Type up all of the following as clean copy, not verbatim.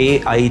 AI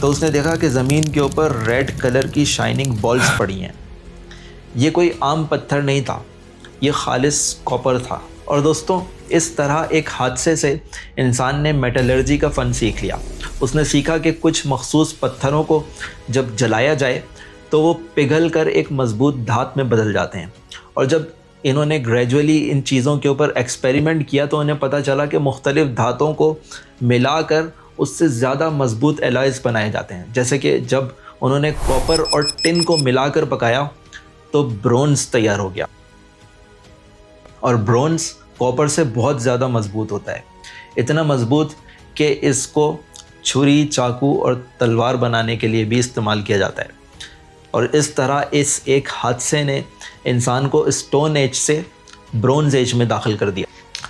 تو اس نے دیکھا کہ زمین کے اوپر ریڈ کلر کی شائننگ بالز پڑی ہیں. یہ کوئی عام پتھر نہیں تھا، یہ خالص کاپر تھا. اور دوستوں، اس طرح ایک حادثے سے انسان نے میٹلرجی کا فن سیکھ لیا. اس نے سیکھا کہ کچھ مخصوص پتھروں کو جب جلایا جائے تو وہ پگھل کر ایک مضبوط دھات میں بدل جاتے ہیں. اور جب انہوں نے گریجولی ان چیزوں کے اوپر ایکسپیریمنٹ کیا تو انہیں پتہ چلا کہ مختلف دھاتوں کو ملا کر اس سے زیادہ مضبوط الائز بنائے جاتے ہیں. جیسے کہ جب انہوں نے کاپر اور ٹن کو ملا کر پکایا تو برونز تیار ہو گیا. اور برونز کاپر سے بہت زیادہ مضبوط ہوتا ہے، اتنا مضبوط کہ اس کو چھری، چاقو اور تلوار بنانے کے لیے بھی استعمال کیا جاتا ہے. اور اس طرح اس ایک حادثے نے انسان کو اسٹون ایج سے برونز ایج میں داخل کر دیا.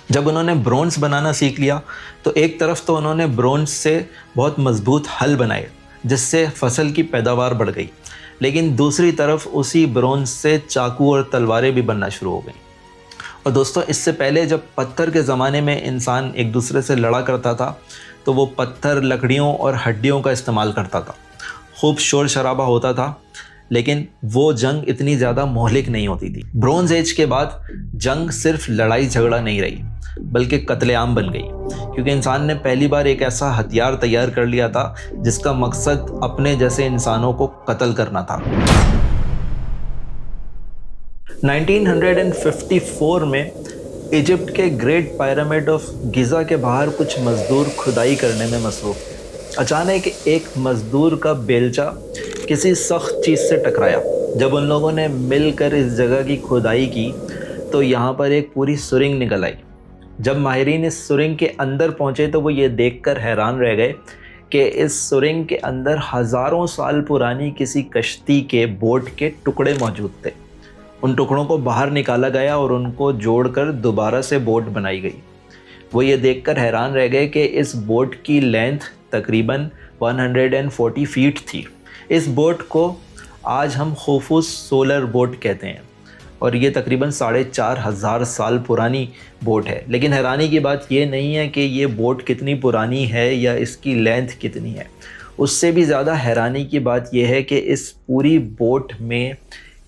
جب انہوں نے برونز بنانا سیکھ لیا تو ایک طرف تو انہوں نے برونز سے بہت مضبوط ہل بنائے جس سے فصل کی پیداوار بڑھ گئی، لیکن دوسری طرف اسی برونز سے چاقو اور تلواریں بھی بننا شروع ہو گئیں. اور دوستوں، اس سے پہلے جب پتھر کے زمانے میں انسان ایک دوسرے سے لڑا کرتا تھا تو وہ پتھر، لکڑیوں اور ہڈیوں کا استعمال کرتا تھا. خوب شور شرابہ ہوتا تھا، لیکن وہ جنگ اتنی زیادہ مہلک نہیں ہوتی تھی. برونز ایج کے بعد جنگ صرف لڑائی جھگڑا نہیں رہی بلکہ قتل عام بن گئی، کیونکہ انسان نے پہلی بار ایک ایسا ہتھیار تیار کر لیا تھا جس کا مقصد اپنے جیسے انسانوں کو قتل کرنا تھا. 1954 میں ایجپٹ کے گریٹ پیرامڈ آف گیزا کے باہر کچھ مزدور کھدائی کرنے میں مصروف تھے. اچانک ایک مزدور کا بیلچہ کسی سخت چیز سے ٹکرایا. جب ان لوگوں نے مل کر اس جگہ کی کھدائی کی تو یہاں پر ایک پوری سرنگ نکل آئی. جب ماہرین اس سرنگ کے اندر پہنچے تو وہ یہ دیکھ کر حیران رہ گئے کہ اس سرنگ کے اندر ہزاروں سال پرانی کسی کشتی کے بوٹ کے ٹکڑے موجود تھے. ان ٹکڑوں کو باہر نکالا گیا اور ان کو جوڑ کر دوبارہ سے بوٹ بنائی گئی. وہ یہ دیکھ کر حیران رہ گئے کہ اس بوٹ کی لینتھ تقریباً 140 فیٹ تھی. اس بوٹ کو آج ہم خوفوس سولر بوٹ کہتے ہیں اور یہ تقریباً 4,500 سال پرانی بوٹ ہے. لیکن حیرانی کی بات یہ نہیں ہے کہ یہ بوٹ کتنی پرانی ہے یا اس کی لینتھ کتنی ہے. اس سے بھی زیادہ حیرانی کی بات یہ ہے کہ اس پوری بوٹ میں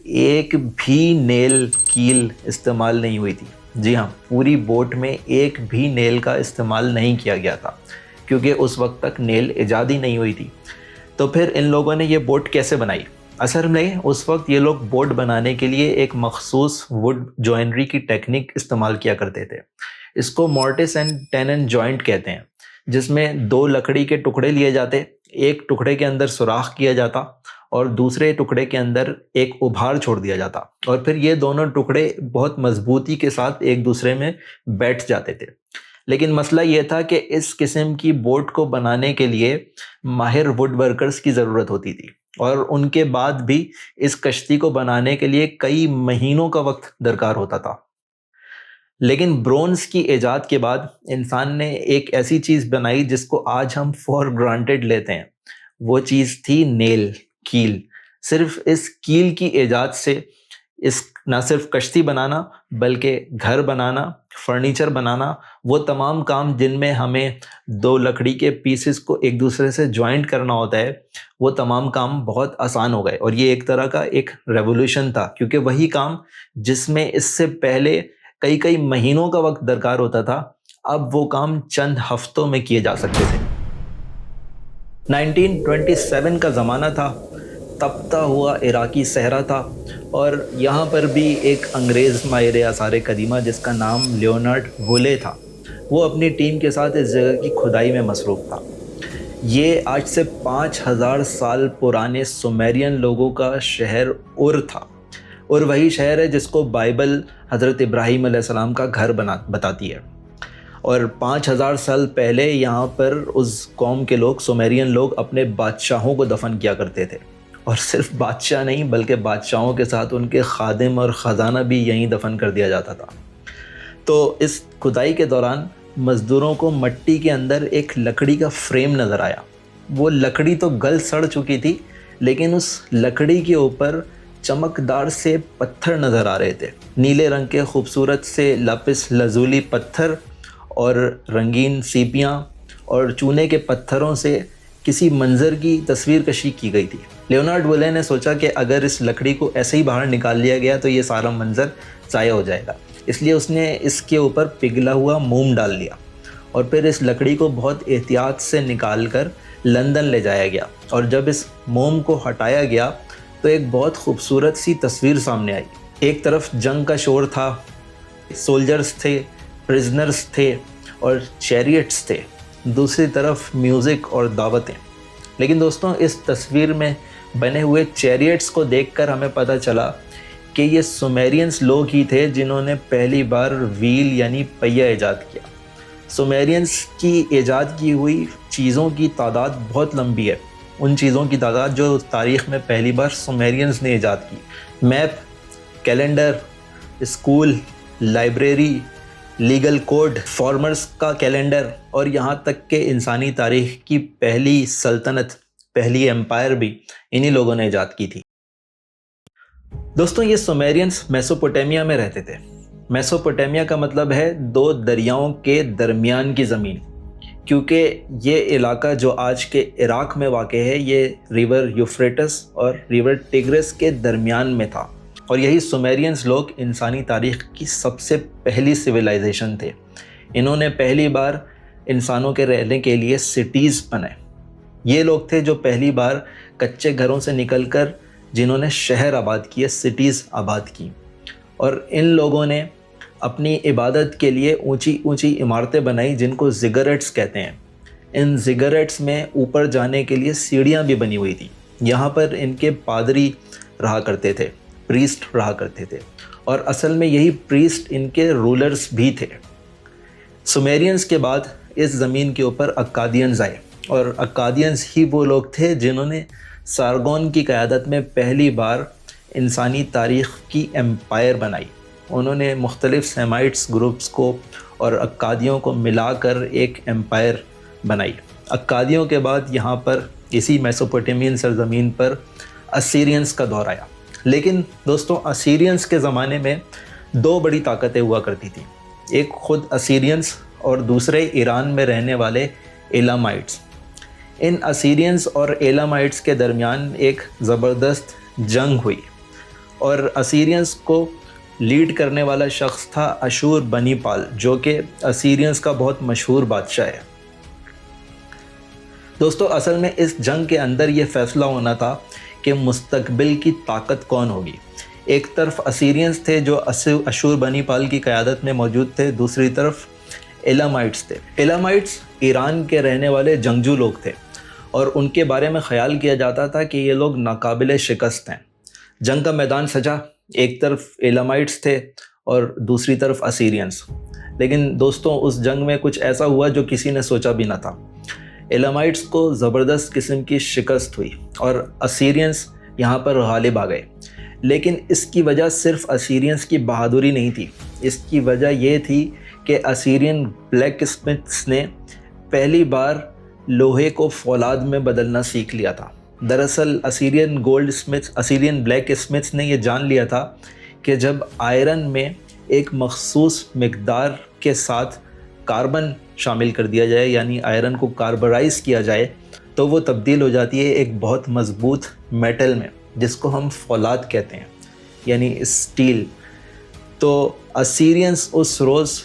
ایک بھی نیل کیل استعمال نہیں ہوئی تھی. جی ہاں، پوری بوٹ میں ایک بھی نیل کا استعمال نہیں کیا گیا تھا کیونکہ اس وقت تک نیل ایجاد ہی نہیں ہوئی تھی. تو پھر ان لوگوں نے یہ بوٹ کیسے بنائی؟ اصل میں اس وقت یہ لوگ بوٹ بنانے کے لیے ایک مخصوص ووڈ جوائنری کی ٹیکنیک استعمال کیا کرتے تھے. اس کو مورٹس اینڈ ٹینن جوائنٹ کہتے ہیں، جس میں 2 لکڑی کے ٹکڑے لیے جاتے، ایک ٹکڑے کے اندر سوراخ کیا جاتا اور دوسرے ٹکڑے کے اندر ایک ابھار چھوڑ دیا جاتا، اور پھر یہ دونوں ٹکڑے بہت مضبوطی کے ساتھ ایک دوسرے میں بیٹھ جاتے تھے. لیکن مسئلہ یہ تھا کہ اس قسم کی بوٹ کو بنانے کے لیے ماہر ووڈ ورکرز کی ضرورت ہوتی تھی، اور ان کے بعد بھی اس کشتی کو بنانے کے لیے کئی مہینوں کا وقت درکار ہوتا تھا. لیکن برونز کی ایجاد کے بعد انسان نے ایک ایسی چیز بنائی جس کو آج ہم فار گرانٹیڈ لیتے ہیں. وہ چیز تھی نیل، کیل. صرف اس کیل کی ایجاد سے اس نہ صرف کشتی بنانا بلکہ گھر بنانا، فرنیچر بنانا، وہ تمام کام جن میں ہمیں 2 لکڑی کے پیسز کو ایک دوسرے سے جوائنٹ کرنا ہوتا ہے، وہ تمام کام بہت آسان ہو گئے. اور یہ ایک طرح کا ایک ریولوشن تھا، کیونکہ وہی کام جس میں اس سے پہلے کئی مہینوں کا وقت درکار ہوتا تھا، اب وہ کام چند ہفتوں میں کیے جا سکتے تھے. 1927 کا زمانہ تھا، تپتا ہوا عراقی صحرا تھا، اور یہاں پر بھی ایک انگریز ماہر آثار قدیمہ جس کا نام لیونارڈ وولے تھا، وہ اپنی ٹیم کے ساتھ اس جگہ کی کھدائی میں مصروف تھا. یہ آج سے 5,000 سال پرانے سومیرین لوگوں کا شہر اور تھا، اور وہی شہر ہے جس کو بائبل حضرت ابراہیم علیہ السلام کا گھر بتاتی ہے. اور 5,000 سال پہلے یہاں پر اس قوم کے لوگ، سومیرین لوگ، اپنے بادشاہوں کو دفن کیا کرتے تھے. اور صرف بادشاہ نہیں بلکہ بادشاہوں کے ساتھ ان کے خادم اور خزانہ بھی یہیں دفن کر دیا جاتا تھا. تو اس کھدائی کے دوران مزدوروں کو مٹی کے اندر ایک لکڑی کا فریم نظر آیا. وہ لکڑی تو گل سڑ چکی تھی، لیکن اس لکڑی کے اوپر چمکدار سے پتھر نظر آ رہے تھے. نیلے رنگ کے خوبصورت سے لاپس لازولی پتھر اور رنگین سیپیاں اور چونے کے پتھروں سے کسی منظر کی تصویر کشی کی گئی تھی۔ لیونارڈ بولے نے سوچا کہ اگر اس لکڑی کو ایسے ہی باہر نکال لیا گیا تو یہ سارا منظر ضائع ہو جائے گا، اس لیے اس نے اس کے اوپر پگھلا ہوا موم ڈال لیا اور پھر اس لکڑی کو بہت احتیاط سے نکال کر لندن لے جایا گیا، اور جب اس موم کو ہٹایا گیا تو ایک بہت خوبصورت سی تصویر سامنے آئی۔ ایک طرف جنگ کا شور تھا، سولجرز تھے، پرزنرز تھے اور چیریٹس تھے، دوسری طرف میوزک اور دعوتیں۔ لیکن دوستوں، اس تصویر میں بنے ہوئے چیریٹس کو دیکھ کر ہمیں پتہ چلا کہ یہ سومیرینز لوگ ہی تھے جنہوں نے پہلی بار ویل یعنی پہیہ ایجاد کیا۔ سومیرینز کی ایجاد کی ہوئی چیزوں کی تعداد بہت لمبی ہے، ان چیزوں کی تعداد جو تاریخ میں پہلی بار سومیرینز نے ایجاد کی۔ Map, calendar, school, library, legal code, farmers کا کیلنڈر اور یہاں تک کہ انسانی تاریخ کی پہلی سلطنت، پہلی ایمپائر بھی انہی لوگوں نے ایجاد کی تھی۔ دوستوں، یہ سومیرینز میسوپوٹیمیا میں رہتے تھے۔ میسوپوٹیمیا کا مطلب ہے دو دریاؤں کے درمیان کی زمین، کیونکہ یہ علاقہ جو آج کے عراق میں واقع ہے یہ ریور یوفریٹس اور ریور ٹیگرس کے درمیان میں تھا، اور یہی سومیرینز لوگ انسانی تاریخ کی سب سے پہلی سویلائزیشن تھے۔ انہوں نے پہلی بار انسانوں کے رہنے کے لیے سٹیز بنائے۔ یہ لوگ تھے جو پہلی بار کچے گھروں سے نکل کر جنہوں نے شہر آباد کیے، سٹیز آباد کی، اور ان لوگوں نے اپنی عبادت کے لیے اونچی اونچی عمارتیں بنائی جن کو زگریٹس کہتے ہیں۔ ان زگریٹس میں اوپر جانے کے لیے سیڑھیاں بھی بنی ہوئی تھیں۔ یہاں پر ان کے پادری رہا کرتے تھے، پریسٹ رہا کرتے تھے، اور اصل میں یہی پریسٹ ان کے رولرز بھی تھے۔ سومیرینز کے بعد اس زمین کے اوپر اکادینز آئے، اور اکادینز ہی وہ لوگ تھے جنہوں نے سارگون کی قیادت میں پہلی بار انسانی تاریخ کی ایمپائر بنائی۔ انہوں نے مختلف سیمائٹس گروپس کو اور اکادیوں کو ملا کر ایک ایمپائر بنائی۔ اکادیوں کے بعد یہاں پر اسی میسوپوٹیمین سرزمین پر اسیرینز کا دور آیا۔ لیکن دوستوں، اسیرینز کے زمانے میں دو بڑی طاقتیں ہوا کرتی تھیں، ایک خود اسیرینز اور دوسرے ایران میں رہنے والے ایلامائٹس۔ ان اسیرینز اور ایلامائٹس کے درمیان ایک زبردست جنگ ہوئی، اور اسیرینز کو لیڈ کرنے والا شخص تھا اشور بنی پال، جو کہ اسیرینز کا بہت مشہور بادشاہ ہے۔ دوستو، اصل میں اس جنگ کے اندر یہ فیصلہ ہونا تھا کہ مستقبل کی طاقت کون ہوگی۔ ایک طرف اسیرینز تھے جو اشور بنی پال کی قیادت میں موجود تھے، دوسری طرف ایلامائٹس تھے۔ ایلامائٹس ایران کے رہنے والے جنگجو لوگ تھے، اور ان کے بارے میں خیال کیا جاتا تھا کہ یہ لوگ ناقابل شکست ہیں۔ جنگ کا میدان سجا، ایک طرف ایلامائٹس تھے اور دوسری طرف اسیرینز۔ لیکن دوستوں، اس جنگ میں کچھ ایسا ہوا جو کسی نے سوچا بھی نہ تھا۔ ایلامائٹس کو زبردست قسم کی شکست ہوئی اور اسیرینز یہاں پر غالب آ گئے۔ لیکن اس کی وجہ صرف اسیرینز کی بہادری نہیں تھی، اس کی وجہ یہ تھی کہ اسیرین بلیک اسمتھس نے پہلی بار لوہے کو فولاد میں بدلنا سیکھ لیا تھا۔ دراصل اسیرین بلیک اسمتھس نے یہ جان لیا تھا کہ جب آئرن میں ایک مخصوص مقدار کے ساتھ کاربن شامل کر دیا جائے، یعنی آئرن کو کاربرائز کیا جائے، تو وہ تبدیل ہو جاتی ہے ایک بہت مضبوط میٹل میں، جس کو ہم فولاد کہتے ہیں، یعنی اسٹیل۔ تو اسیرینز اس روز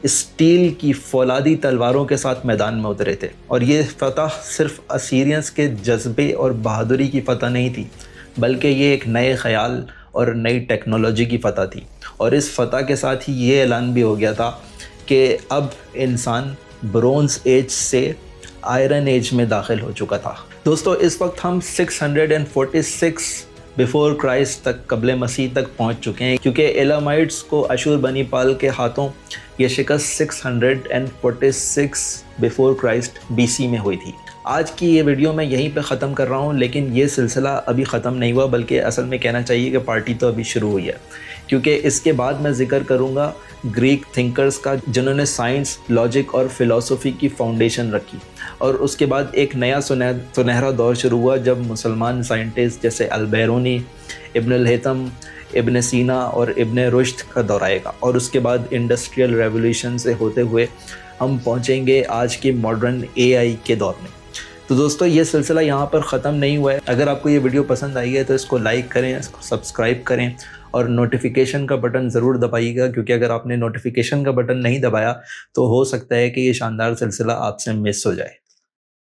اسٹیل کی فولادی تلواروں کے ساتھ میدان میں اترے تھے، اور یہ فتح صرف اسیرینز کے جذبے اور بہادری کی فتح نہیں تھی، بلکہ یہ ایک نئے خیال اور نئی ٹیکنالوجی کی فتح تھی۔ اور اس فتح کے ساتھ ہی یہ اعلان بھی ہو گیا تھا کہ اب انسان برونز ایج سے آئرن ایج میں داخل ہو چکا تھا۔ دوستو، اس وقت ہم 646 بیفور کرائسٹ تک، قبل مسیح تک پہنچ چکے ہیں، کیونکہ ایلامائٹس کو اشور بنی پال کے ہاتھوں یہ شکست 646 بیفور کرائسٹ BC میں ہوئی تھی۔ آج کی یہ ویڈیو میں یہیں پہ ختم کر رہا ہوں، لیکن یہ سلسلہ ابھی ختم نہیں ہوا، بلکہ اصل میں کہنا چاہیے کہ پارٹی تو ابھی شروع ہوئی ہے، کیونکہ اس کے بعد میں ذکر کروں گا گریک تھنکرز کا، جنہوں نے سائنس، لاجک اور فلسفی کی فاؤنڈیشن رکھی، اور اس کے بعد ایک نیا سنہرا دور شروع ہوا جب مسلمان سائنٹسٹ جیسے البیرونی، ابن الہیثم، ابن سینا اور ابن رشد کا دور آئے گا، اور اس کے بعد انڈسٹریل ریولوشن سے ہوتے ہوئے ہم پہنچیں گے آج کے ماڈرن AI کے دور میں۔ تو دوستو یہ سلسلہ یہاں پر ختم نہیں ہوا ہے. اگر آپ کو یہ ویڈیو پسند آئی ہے تو اس کو لائک کریں, سبسکرائب کریں اور نوٹیفیکیشن کا بٹن ضرور دبائیے گا, کیونکہ اگر آپ نے نوٹیفیکیشن کا بٹن نہیں دبایا تو ہو سکتا ہے کہ یہ شاندار سلسلہ آپ سے مس ہو جائے.